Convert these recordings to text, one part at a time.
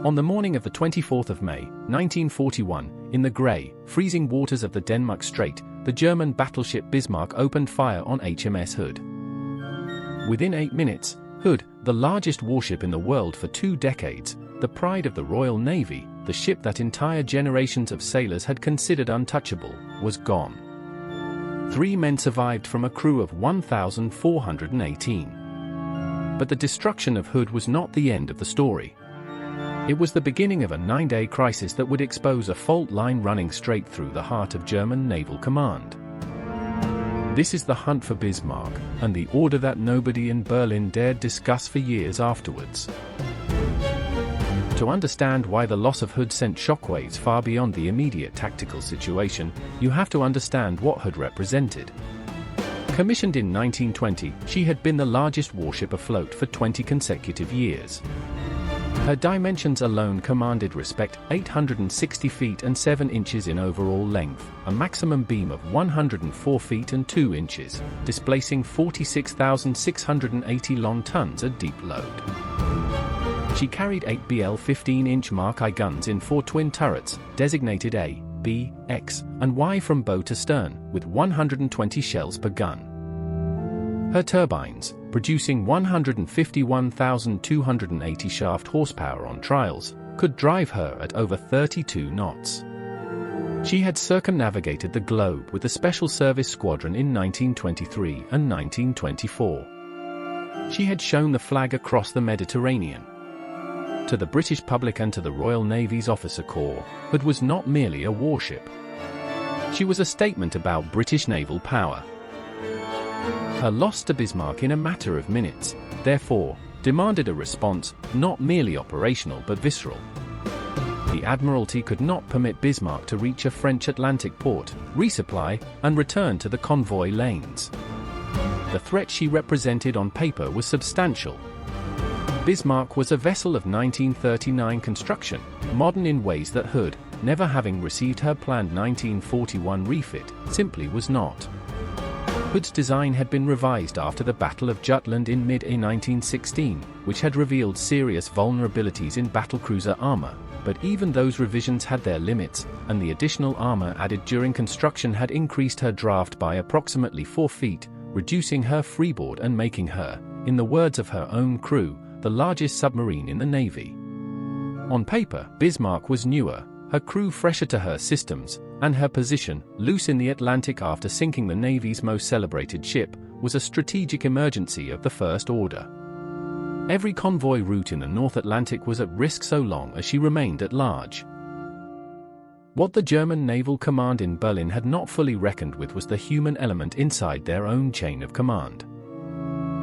On the morning of the 24th of May, 1941, in the grey, freezing waters of the Denmark Strait, the German battleship Bismarck opened fire on HMS Hood. Within 8 minutes, Hood, the largest warship in the world for 2 decades, the pride of the Royal Navy, the ship that entire generations of sailors had considered untouchable, was gone. 3 men survived from a crew of 1,418. But the destruction of Hood was not the end of the story. It was the beginning of a 9-day crisis that would expose a fault line running straight through the heart of German naval command. This is the hunt for Bismarck, and the order that nobody in Berlin dared discuss for years afterwards. To understand why the loss of Hood sent shockwaves far beyond the immediate tactical situation, you have to understand what Hood represented. Commissioned in 1920, she had been the largest warship afloat for 20 consecutive years. Her dimensions alone commanded respect: 860 feet and 7 inches in overall length, a maximum beam of 104 feet and 2 inches, displacing 46,680 long tons at deep load. She carried 8 BL 15-inch Mark I guns in 4 twin turrets, designated A, B, X, and Y from bow to stern, with 120 shells per gun. Her turbines, producing 151,280 shaft horsepower on trials, could drive her at over 32 knots. She had circumnavigated the globe with the Special Service Squadron in 1923 and 1924. She had shown the flag across the Mediterranean. To the British public and to the Royal Navy's officer corps, Hood was not merely a warship. She was a statement about British naval power. Her loss to Bismarck in a matter of minutes, therefore, demanded a response, not merely operational but visceral. The Admiralty could not permit Bismarck to reach a French Atlantic port, resupply, and return to the convoy lanes. The threat she represented on paper was substantial. Bismarck was a vessel of 1939 construction, modern in ways that Hood, never having received her planned 1941 refit, simply was not. Hood's design had been revised after the Battle of Jutland in mid-1916, which had revealed serious vulnerabilities in battlecruiser armor, but even those revisions had their limits, and the additional armor added during construction had increased her draft by approximately 4 feet, reducing her freeboard and making her, in the words of her own crew, the largest submarine in the Navy. On paper, Bismarck was newer, her crew fresher to her systems, and her position, loose in the Atlantic after sinking the Navy's most celebrated ship, was a strategic emergency of the first order. Every convoy route in the North Atlantic was at risk so long as she remained at large. What the German naval command in Berlin had not fully reckoned with was the human element inside their own chain of command.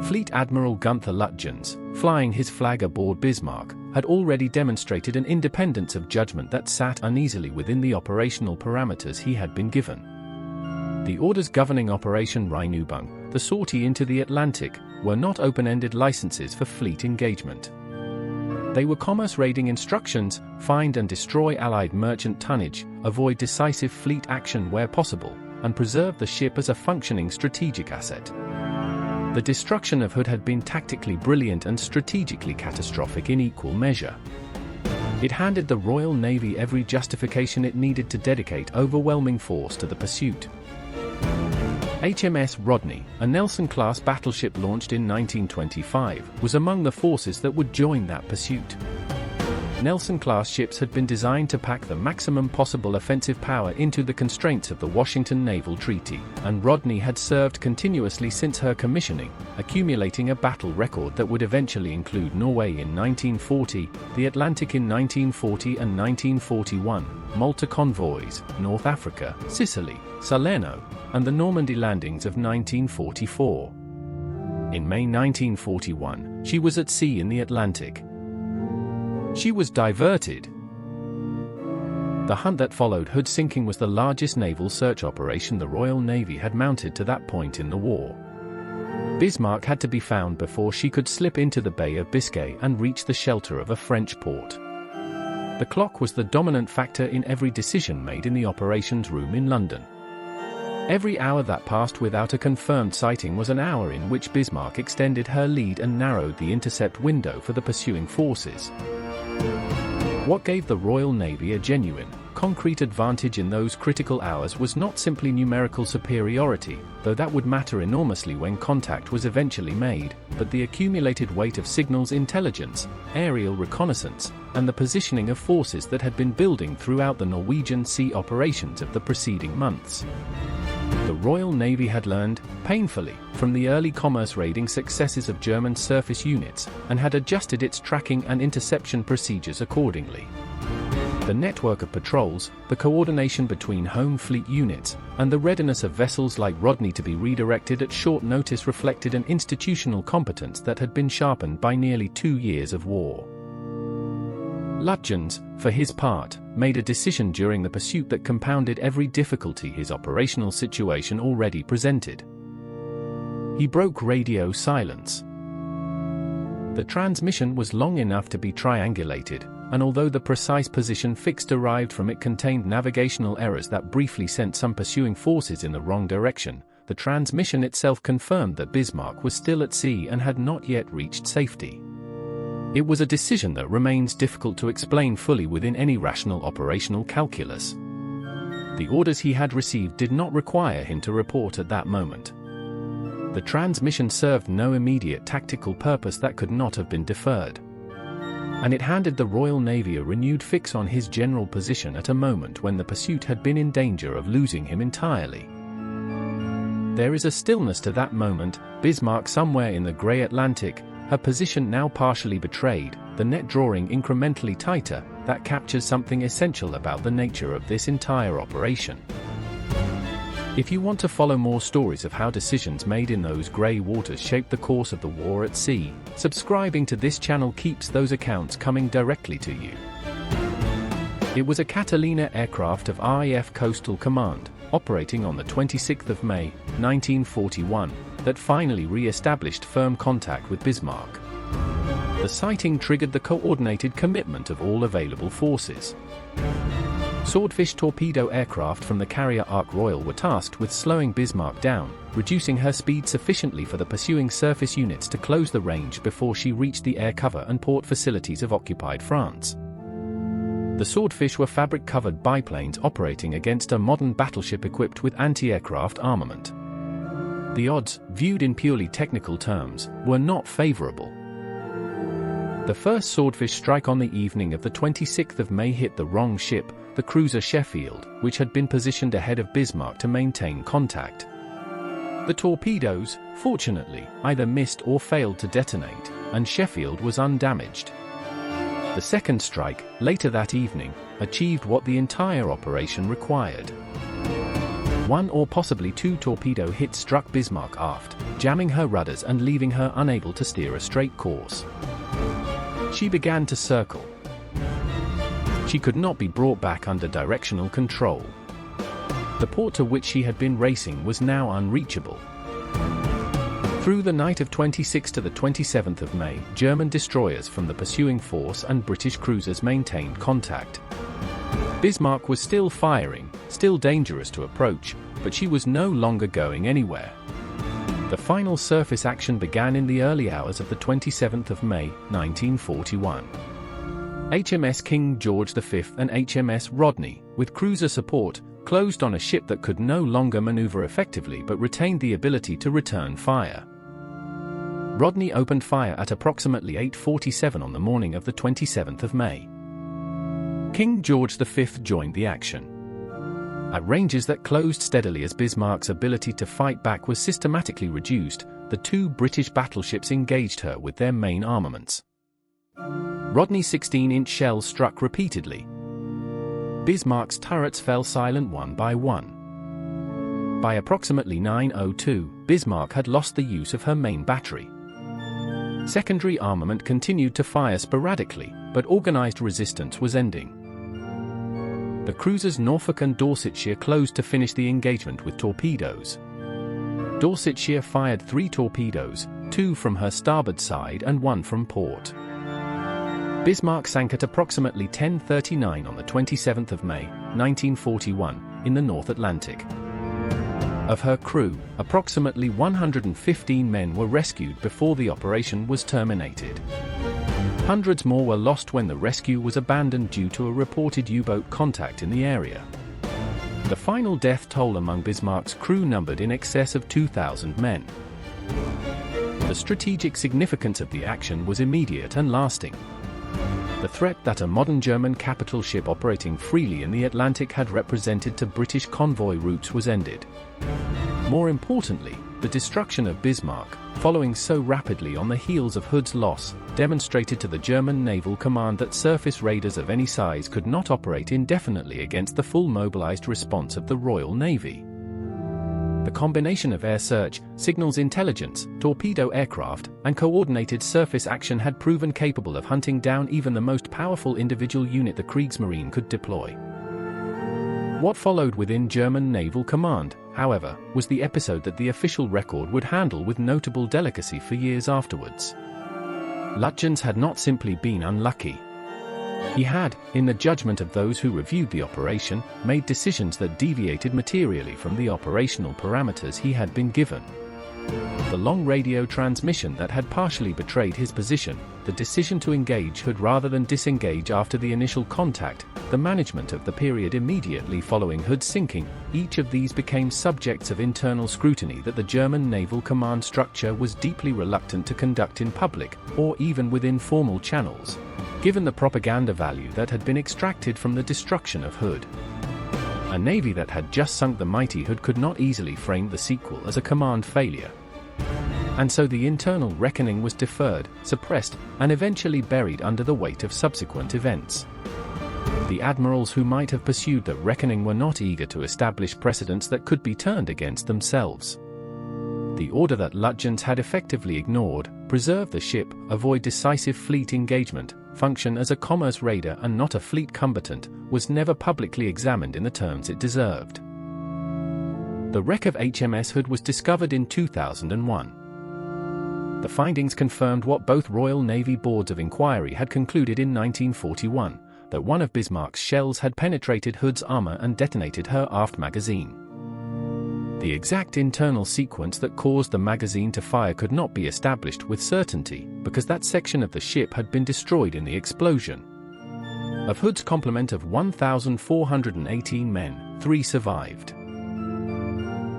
Fleet Admiral Günther Lütjens, flying his flag aboard Bismarck, had already demonstrated an independence of judgment that sat uneasily within the operational parameters he had been given. The orders governing Operation Rheinübung, the sortie into the Atlantic, were not open-ended licenses for fleet engagement. They were commerce-raiding instructions: find and destroy Allied merchant tonnage, avoid decisive fleet action where possible, and preserve the ship as a functioning strategic asset. The destruction of Hood had been tactically brilliant and strategically catastrophic in equal measure. It handed the Royal Navy every justification it needed to dedicate overwhelming force to the pursuit. HMS Rodney, a Nelson-class battleship launched in 1925, was among the forces that would join that pursuit. Nelson-class ships had been designed to pack the maximum possible offensive power into the constraints of the Washington Naval Treaty, and Rodney had served continuously since her commissioning, accumulating a battle record that would eventually include Norway in 1940, the Atlantic in 1940 and 1941, Malta convoys, North Africa, Sicily, Salerno, and the Normandy landings of 1944. In May 1941, she was at sea in the Atlantic. She was diverted. The hunt that followed Hood's sinking was the largest naval search operation the Royal Navy had mounted to that point in the war. Bismarck had to be found before she could slip into the Bay of Biscay and reach the shelter of a French port. The clock was the dominant factor in every decision made in the operations room in London. Every hour that passed without a confirmed sighting was an hour in which Bismarck extended her lead and narrowed the intercept window for the pursuing forces. What gave the Royal Navy a genuine, concrete advantage in those critical hours was not simply numerical superiority, though that would matter enormously when contact was eventually made, but the accumulated weight of signals intelligence, aerial reconnaissance, and the positioning of forces that had been building throughout the Norwegian sea operations of the preceding months. The Royal Navy had learned, painfully, from the early commerce raiding successes of German surface units, and had adjusted its tracking and interception procedures accordingly. The network of patrols, the coordination between home fleet units, and the readiness of vessels like Rodney to be redirected at short notice reflected an institutional competence that had been sharpened by nearly 2 years of war. Lütjens, for his part, made a decision during the pursuit that compounded every difficulty his operational situation already presented. He broke radio silence. The transmission was long enough to be triangulated, and although the precise position fix derived from it contained navigational errors that briefly sent some pursuing forces in the wrong direction, the transmission itself confirmed that Bismarck was still at sea and had not yet reached safety. It was a decision that remains difficult to explain fully within any rational operational calculus. The orders he had received did not require him to report at that moment. The transmission served no immediate tactical purpose that could not have been deferred. And it handed the Royal Navy a renewed fix on his general position at a moment when the pursuit had been in danger of losing him entirely. There is a stillness to that moment, Bismarck somewhere in the grey Atlantic, her position now partially betrayed, the net drawing incrementally tighter, that captures something essential about the nature of this entire operation. If you want to follow more stories of how decisions made in those grey waters shaped the course of the war at sea, subscribing to this channel keeps those accounts coming directly to you. It was a Catalina aircraft of RAF Coastal Command, operating on the 26th of May, 1941, that finally re-established firm contact with Bismarck. The sighting triggered the coordinated commitment of all available forces. Swordfish torpedo aircraft from the carrier Ark Royal were tasked with slowing Bismarck down, reducing her speed sufficiently for the pursuing surface units to close the range before she reached the air cover and port facilities of occupied France. The Swordfish were fabric-covered biplanes operating against a modern battleship equipped with anti-aircraft armament. The odds, viewed in purely technical terms, were not favorable. The first Swordfish strike on the evening of the 26th of May hit the wrong ship, the cruiser Sheffield, which had been positioned ahead of Bismarck to maintain contact. The torpedoes, fortunately, either missed or failed to detonate, and Sheffield was undamaged. The second strike, later that evening, achieved what the entire operation required. 1 or possibly 2 torpedo hits struck Bismarck aft, jamming her rudders and leaving her unable to steer a straight course. She began to circle. She could not be brought back under directional control. The port to which she had been racing was now unreachable. Through the night of 26 to the 27th of May, German destroyers from the pursuing force and British cruisers maintained contact. Bismarck was still firing, still dangerous to approach, but she was no longer going anywhere. The final surface action began in the early hours of the 27th of May, 1941. HMS King George V and HMS Rodney, with cruiser support, closed on a ship that could no longer maneuver effectively but retained the ability to return fire. Rodney opened fire at approximately 8:47 on the morning of the 27th of May. King George V joined the action. At ranges that closed steadily as Bismarck's ability to fight back was systematically reduced, the 2 British battleships engaged her with their main armaments. Rodney's 16-inch shells struck repeatedly. Bismarck's turrets fell silent one by one. By approximately 9:02, Bismarck had lost the use of her main battery. Secondary armament continued to fire sporadically, but organized resistance was ending. The cruisers Norfolk and Dorsetshire closed to finish the engagement with torpedoes. Dorsetshire fired 3 torpedoes, 2 from her starboard side and 1 from port. Bismarck sank at approximately 10:39 on the 27th of May, 1941, in the North Atlantic. Of her crew, approximately 115 men were rescued before the operation was terminated. Hundreds more were lost when the rescue was abandoned due to a reported U-boat contact in the area. The final death toll among Bismarck's crew numbered in excess of 2,000 men. The strategic significance of the action was immediate and lasting. The threat that a modern German capital ship operating freely in the Atlantic had represented to British convoy routes was ended. More importantly, the destruction of Bismarck, following so rapidly on the heels of Hood's loss, demonstrated to the German naval command that surface raiders of any size could not operate indefinitely against the full mobilized response of the Royal Navy. The combination of air search, signals intelligence, torpedo aircraft, and coordinated surface action had proven capable of hunting down even the most powerful individual unit the Kriegsmarine could deploy. What followed within German naval command, however, was the episode that the official record would handle with notable delicacy for years afterwards. Lütjens had not simply been unlucky. He had, in the judgment of those who reviewed the operation, made decisions that deviated materially from the operational parameters he had been given. The long radio transmission that had partially betrayed his position, the decision to engage Hood rather than disengage after the initial contact, the management of the period immediately following Hood's sinking, each of these became subjects of internal scrutiny that the German naval command structure was deeply reluctant to conduct in public, or even within formal channels, given the propaganda value that had been extracted from the destruction of Hood. A navy that had just sunk the mighty Hood could not easily frame the sequel as a command failure. And so the internal reckoning was deferred, suppressed, and eventually buried under the weight of subsequent events. The admirals who might have pursued that reckoning were not eager to establish precedents that could be turned against themselves. The order that Lütjens had effectively ignored, preserve the ship, avoid decisive fleet engagement, function as a commerce raider and not a fleet combatant, was never publicly examined in the terms it deserved. The wreck of HMS Hood was discovered in 2001. The findings confirmed what both Royal Navy boards of inquiry had concluded in 1941, that one of Bismarck's shells had penetrated Hood's armor and detonated her aft magazine. The exact internal sequence that caused the magazine to fire could not be established with certainty, because that section of the ship had been destroyed in the explosion. Of Hood's complement of 1,418 men, 3 survived.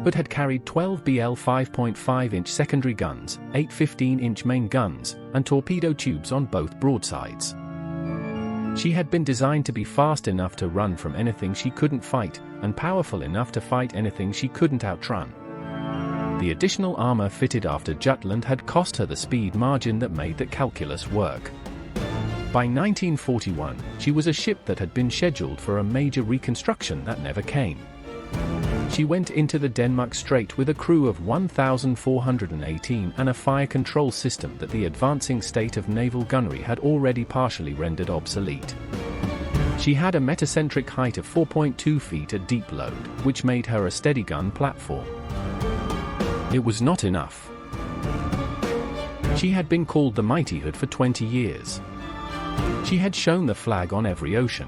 Hood had carried 12 BL 5.5-inch secondary guns, 8 15-inch main guns, and torpedo tubes on both broadsides. She had been designed to be fast enough to run from anything she couldn't fight, and powerful enough to fight anything she couldn't outrun. The additional armor fitted after Jutland had cost her the speed margin that made the calculus work. By 1941, she was a ship that had been scheduled for a major reconstruction that never came. She went into the Denmark Strait with a crew of 1,418 and a fire control system that the advancing state of naval gunnery had already partially rendered obsolete. She had a metacentric height of 4.2 feet at deep load, which made her a steady gun platform. It was not enough. She had been called the Mighty Hood for 20 years. She had shown the flag on every ocean.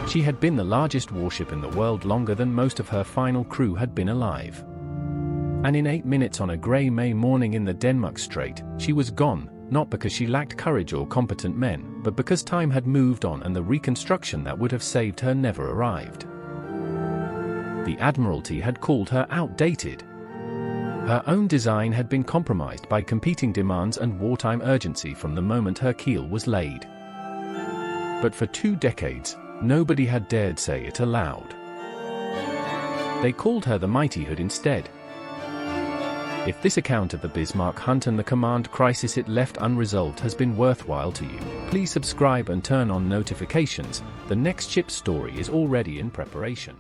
She had been the largest warship in the world longer than most of her final crew had been alive. And in 8 minutes on a grey May morning in the Denmark Strait, she was gone, not because she lacked courage or competent men, but because time had moved on and the reconstruction that would have saved her never arrived. The Admiralty had called her outdated. Her own design had been compromised by competing demands and wartime urgency from the moment her keel was laid. But for 2 decades, nobody had dared say it aloud. They called her the Mighty Hood instead. If this account of the Bismarck hunt and the command crisis it left unresolved has been worthwhile to you, please subscribe and turn on notifications. The next ship story is already in preparation.